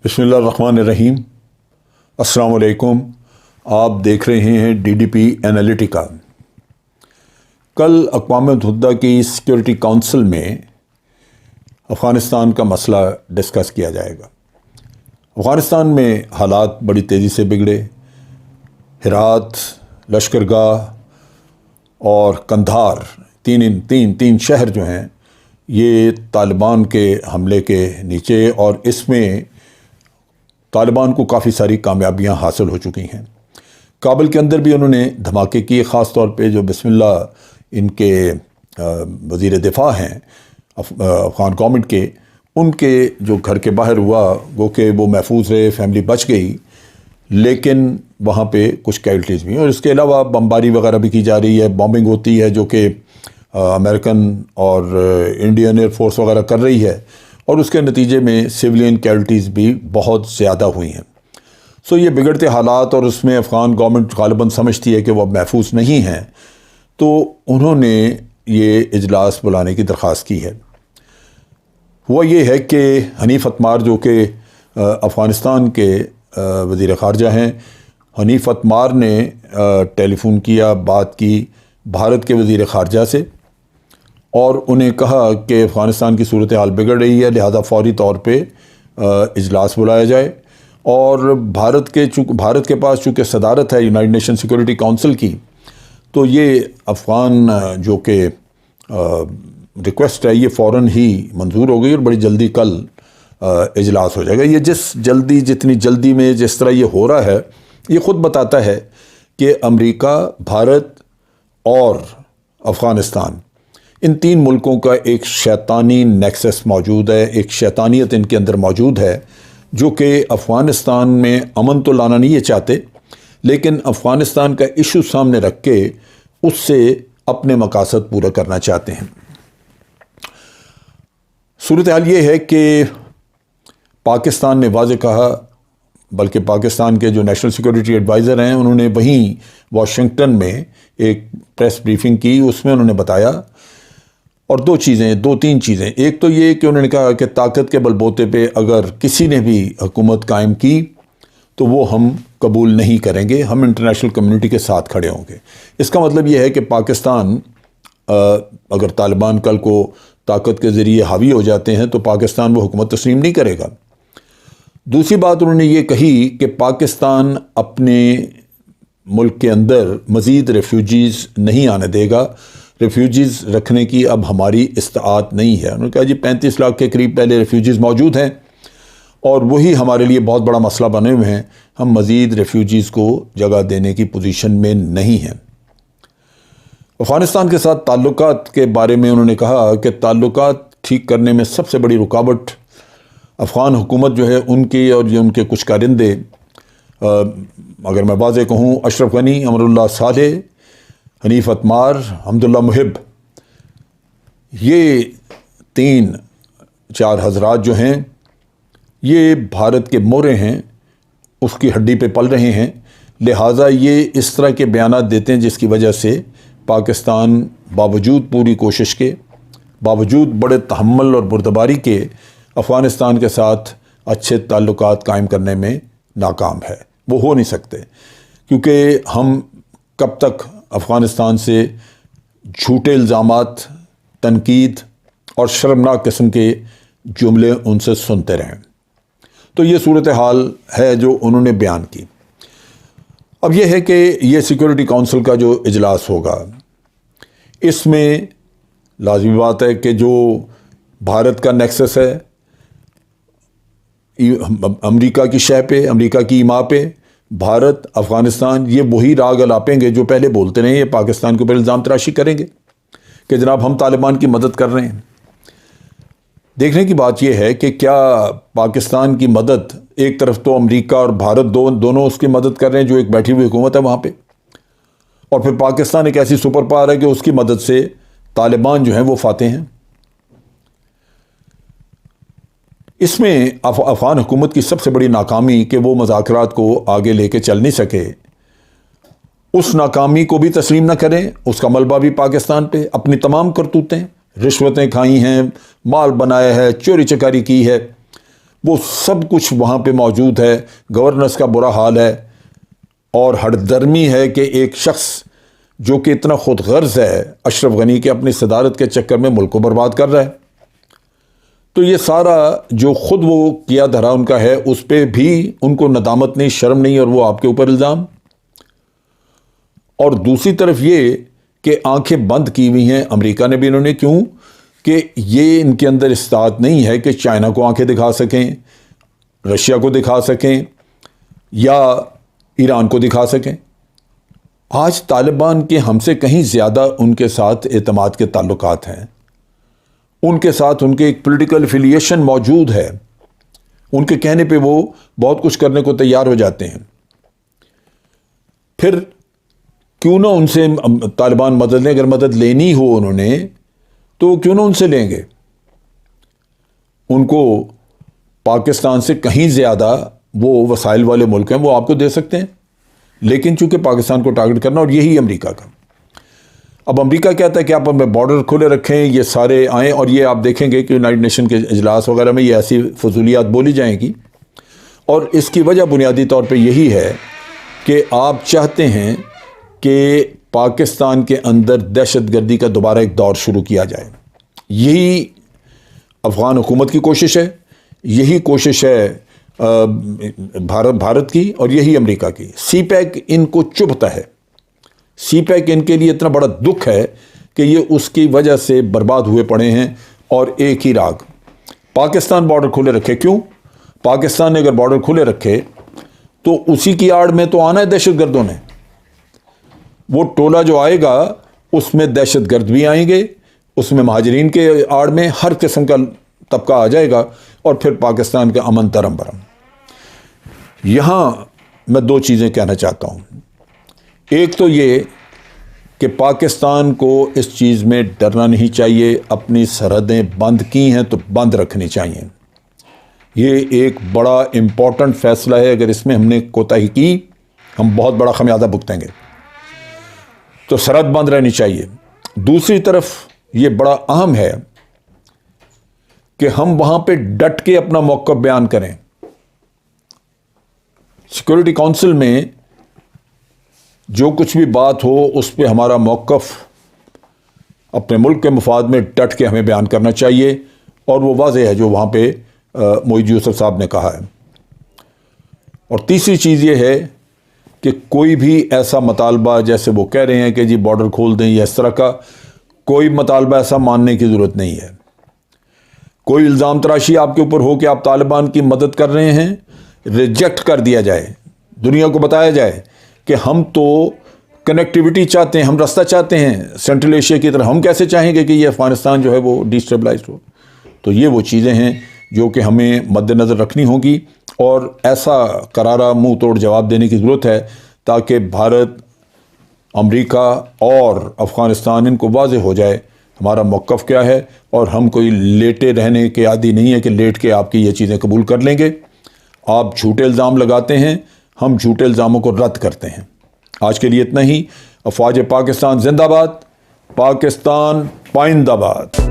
बिस्मिल्लाहिर्रहमानिर्रहीम। अस्सलाम वालेकुम। आप देख रहे हैं DDP एनालिटिका। कल अक़वाम मुत्तहिदा की सिक्योरिटी काउंसिल में अफ़गानिस्तान का मसला डिस्कस किया जाएगा। अफ़गानिस्तान में हालात बड़ी तेज़ी से बिगड़े। हेरात, लश्करगाह और कंधार तीन शहर जो हैं ये तालिबान के हमले के नीचे, और इसमें तालिबान को काफ़ी सारी कामयाबियां हासिल हो चुकी हैं। काबुल के अंदर भी उन्होंने धमाके किए, ख़ास तौर पे जो बिस्मिल्लाह इनके वज़ीर दिफा हैं अफ़गान गवर्नमेंट के, उनके जो घर के बाहर हुआ वो कि वो महफूज रहे, फैमिली बच गई, लेकिन वहाँ पे कुछ कैजुअल्टीज़ भी हैं। और इसके अलावा बमबारी वगैरह भी की जा रही है, बॉम्बिंग होती है जो कि अमेरिकन और इंडियन एयरफोर्स वगैरह कर रही है, और उसके नतीजे में सिविलियन कैजुअल्टीज़ भी बहुत ज़्यादा हुई हैं। सो ये बिगड़ते हालात, और उसमें अफ़गान गवर्नमेंट गालिबन समझती है कि वो महफूज नहीं हैं, तो उन्होंने ये इजलास बुलाने की दरख्वास्त की है। हुआ ये है कि हनीफ अतमार जो कि अफ़गानिस्तान के वज़ीर ख़ारजा हैं, हनीफ अतमार ने टेलीफोन किया, बात की भारत के वज़ीर ख़ारजा से, और उन्हें कहा कि अफ़गानिस्तान की सूरत हाल बिगड़ रही है, लिहाजा फ़ौरी तौर पे इजलास बुलाया जाए। और भारत के पास चूँकि सदारत है यूनाइटेड नेशन सिक्योरिटी काउंसिल की, तो ये अफ़गान जो कि रिक्वेस्ट है ये फ़ौरन ही मंजूर हो गई, और बड़ी जल्दी कल इजलास हो जाएगा। ये जितनी जल्दी में जिस तरह ये हो रहा है, ये ख़ुद बताता है कि अमेरिका, भारत और अफ़गानिस्तान, इन तीन मुल्कों का एक शैतानी नेक्सस मौजूद है, एक शैतानियत इनके अंदर मौजूद है, जो कि अफ़गानिस्तान में अमन तो लाना नहीं ये चाहते, लेकिन अफ़गानिस्तान का इशू सामने रख के उससे अपने मकासद पूरा करना चाहते हैं। सूरत हाल ये है कि पाकिस्तान ने वाज़ेह कहा, बल्कि पाकिस्तान के जो नेशनल सिक्योरिटी एडवाइज़र हैं उन्होंने वहीं वाशिंगटन में एक प्रेस ब्रीफिंग की, उसमें उन्होंने बताया, और दो तीन चीज़ें। एक तो ये कि उन्होंने कहा कि ताकत के बलबूते पे अगर किसी ने भी हुकूमत कायम की तो वो हम कबूल नहीं करेंगे, हम इंटरनेशनल कम्युनिटी के साथ खड़े होंगे। इसका मतलब ये है कि पाकिस्तान अगर तालिबान कल को ताकत के ज़रिए हावी हो जाते हैं तो पाकिस्तान वो हुकूमत तस्लीम नहीं करेगा। दूसरी बात उन्होंने ये कही कि पाकिस्तान अपने मुल्क के अंदर मज़ीद रेफ्यूजीज़ नहीं आने देगा, रेफ्यूजीज़ रखने की अब हमारी इस्तात नहीं है। उन्होंने कहा जी 35 लाख के करीब पहले रेफ्यूजीज़ मौजूद हैं, और वही हमारे लिए बहुत बड़ा मसला बने हुए हैं, हम मज़ीद रेफ्यूजीज़ को जगह देने की पोजीशन में नहीं हैं। अफ़गानिस्तान के साथ ताल्लुकात के बारे में उन्होंने कहा कि ताल्लुकात ठीक करने में सबसे बड़ी रुकावट अफ़गान हुकूमत जो है उनकी, और ये उनके कुछ कारिंदे, अगर मैं वाज़ेह कहूँ, अशरफ गनी, अमरुल्लाह सालेह, हनीफ अतमार, हमदुल्ला मुहिब, ये 3-4 हज़रात जो हैं ये भारत के मोरे हैं, उसकी हड्डी पे पल रहे हैं। लिहाजा ये इस तरह के बयानात देते हैं जिसकी वजह से पाकिस्तान बावजूद पूरी कोशिश के, बावजूद बड़े तहम्मुल और बुर्दबारी के, अफ़गानिस्तान के साथ अच्छे ताल्लुकात कायम करने में नाकाम है। वो हो नहीं सकते, क्योंकि हम कब तक अफ़गानिस्तान से झूठे इल्ज़ामात, तनकीद और शर्मनाक किस्म के जुमले उनसे सुनते रहें। तो ये सूरत हाल है जो उन्होंने बयान की। अब यह है कि ये सिक्योरिटी काउंसिल का जो इजलास होगा, इसमें लाज़मी बात है कि जो भारत का नेक्सस है अमेरिका की शह पे, अमेरिका की ईमा पे, भारत, अफ़गानिस्तान, ये वही राग अलापेंगे जो पहले बोलते रहे। ये पाकिस्तान के ऊपर इल्ज़ाम तराशी करेंगे कि जनाब हम तालिबान की मदद कर रहे हैं। देखने की बात यह है कि क्या पाकिस्तान की मदद, एक तरफ तो अमेरिका और भारत दोनों उसकी मदद कर रहे हैं जो एक बैठी हुई हुकूमत है वहाँ पे, और फिर पाकिस्तान एक ऐसी सुपर पावर है कि उसकी मदद से तालिबान जो हैं वो फाते हैं। इसमें अफ़गान हुकूमत की सबसे बड़ी नाकामी कि वो मुज़ाकरात को आगे लेके चल नहीं सके, उस नाकामी को भी तस्लीम न करें, उसका मलबा भी पाकिस्तान पे, अपनी तमाम करतूतें, रिश्वतें खाई हैं, माल बनाया है, चोरी चकारी की है, وہ سب کچھ وہاں پہ موجود ہے، گورننس کا برا حال ہے، اور ہٹ درمی ہے کہ ایک شخص جو کہ اتنا خود غرض ہے اشرف غنی کے اپنی صدارت کے چکر میں ملک کو برباد کر رہا ہے۔ تو یہ سارا جو خود وہ کیا دھرا ان کا ہے، اس پہ بھی ان کو ندامت نہیں، شرم نہیں، اور وہ آپ کے اوپر الزام۔ اور دوسری طرف یہ کہ آنکھیں بند کی ہوئی ہیں امریکہ نے بھی، انہوں نے کیوں کہ یہ ان کے اندر استعداد نہیں ہے کہ چائنا کو آنکھیں دکھا سکیں، رشیا کو دکھا سکیں، یا ایران کو دکھا سکیں۔ آج طالبان کے ہم سے کہیں زیادہ ان کے ساتھ اعتماد کے تعلقات ہیں، ان کے ساتھ ان کے ایک پولیٹیکل افیلیشن موجود ہے، ان کے کہنے پہ وہ بہت کچھ کرنے کو تیار ہو جاتے ہیں۔ پھر کیوں نہ ان سے طالبان مدد لیں، اگر مدد لینی ہو انہوں نے تو کیوں نہ ان سے لیں گے؟ ان کو پاکستان سے کہیں زیادہ وہ وسائل والے ملک ہیں، وہ آپ کو دے سکتے ہیں، لیکن چونکہ پاکستان کو ٹارگٹ کرنا، اور یہی امریکہ کا۔ اب امریکہ کہتا ہے کہ آپ اپنے بارڈر کھلے رکھیں، یہ سارے آئیں، اور یہ آپ دیکھیں گے کہ یونائٹڈ نیشن کے اجلاس وغیرہ میں یہ ایسی فضولیات بولی جائیں گی، اور اس کی وجہ بنیادی طور پہ یہی ہے کہ آپ چاہتے ہیں کہ پاکستان کے اندر دہشت گردی کا دوبارہ ایک دور شروع کیا جائے۔ یہی افغان حکومت کی کوشش ہے، یہی کوشش ہے بھارت کی، اور یہی امریکہ کی۔ سی پیک ان کو چبھتا ہے، سی پیک ان کے لیے اتنا بڑا دکھ ہے کہ یہ اس کی وجہ سے برباد ہوئے پڑے ہیں، اور ایک ہی راگ پاکستان بارڈر کھلے رکھے۔ کیوں؟ پاکستان نے اگر بارڈر کھلے رکھے تو اسی کی آڑ میں تو آنا ہے دہشت گردوں نے۔ وہ ٹولہ جو آئے گا اس میں دہشت گرد بھی آئیں گے، اس میں مہاجرین کے آڑ میں ہر قسم کا طبقہ آ جائے گا، اور پھر پاکستان کا امن ترم برم۔ یہاں میں دو چیزیں کہنا چاہتا ہوں۔ ایک تو یہ کہ پاکستان کو اس چیز میں ڈرنا نہیں چاہیے، اپنی سرحدیں بند کی ہیں تو بند رکھنی چاہیے۔ یہ ایک بڑا امپورٹنٹ فیصلہ ہے، اگر اس میں ہم نے کوتاہی کی ہم بہت بڑا خمیازہ بھگتیں گے۔ تو سرحد بند رہنی چاہیے۔ دوسری طرف یہ بڑا اہم ہے کہ ہم وہاں پہ ڈٹ کے اپنا موقف بیان کریں۔ سیکورٹی کونسل میں جو کچھ بھی بات ہو اس پہ ہمارا موقف اپنے ملک کے مفاد میں ڈٹ کے ہمیں بیان کرنا چاہیے، اور وہ واضح ہے جو وہاں پہ معید یوسف صاحب نے کہا ہے۔ اور تیسری چیز یہ ہے کہ کوئی بھی ایسا مطالبہ جیسے وہ کہہ رہے ہیں کہ جی بارڈر کھول دیں یا اس طرح کا، کوئی مطالبہ ایسا ماننے کی ضرورت نہیں ہے۔ کوئی الزام تراشی آپ کے اوپر ہو کہ آپ طالبان کی مدد کر رہے ہیں، ریجیکٹ کر دیا جائے، دنیا کو بتایا جائے کہ ہم تو کنیکٹیوٹی چاہتے ہیں، ہم راستہ چاہتے ہیں سینٹرل ایشیا کی طرح، ہم کیسے چاہیں گے کہ یہ افغانستان جو ہے وہ ڈیسٹیبلائزڈ ہو۔ تو یہ وہ چیزیں ہیں جو کہ ہمیں مد نظر رکھنی ہوں گی، اور ایسا کرارا منہ توڑ جواب دینے کی ضرورت ہے تاکہ بھارت، امریکہ اور افغانستان ان کو واضح ہو جائے ہمارا موقف کیا ہے، اور ہم کوئی لیٹے رہنے کے عادی نہیں ہے کہ لیٹ کے آپ کی یہ چیزیں قبول کر لیں گے۔ آپ جھوٹے الزام لگاتے ہیں، ہم جھوٹے الزاموں کو رد کرتے ہیں۔ آج کے لیے اتنا ہی۔ افواج پاکستان زندہ باد، پاکستان پائندہ باد۔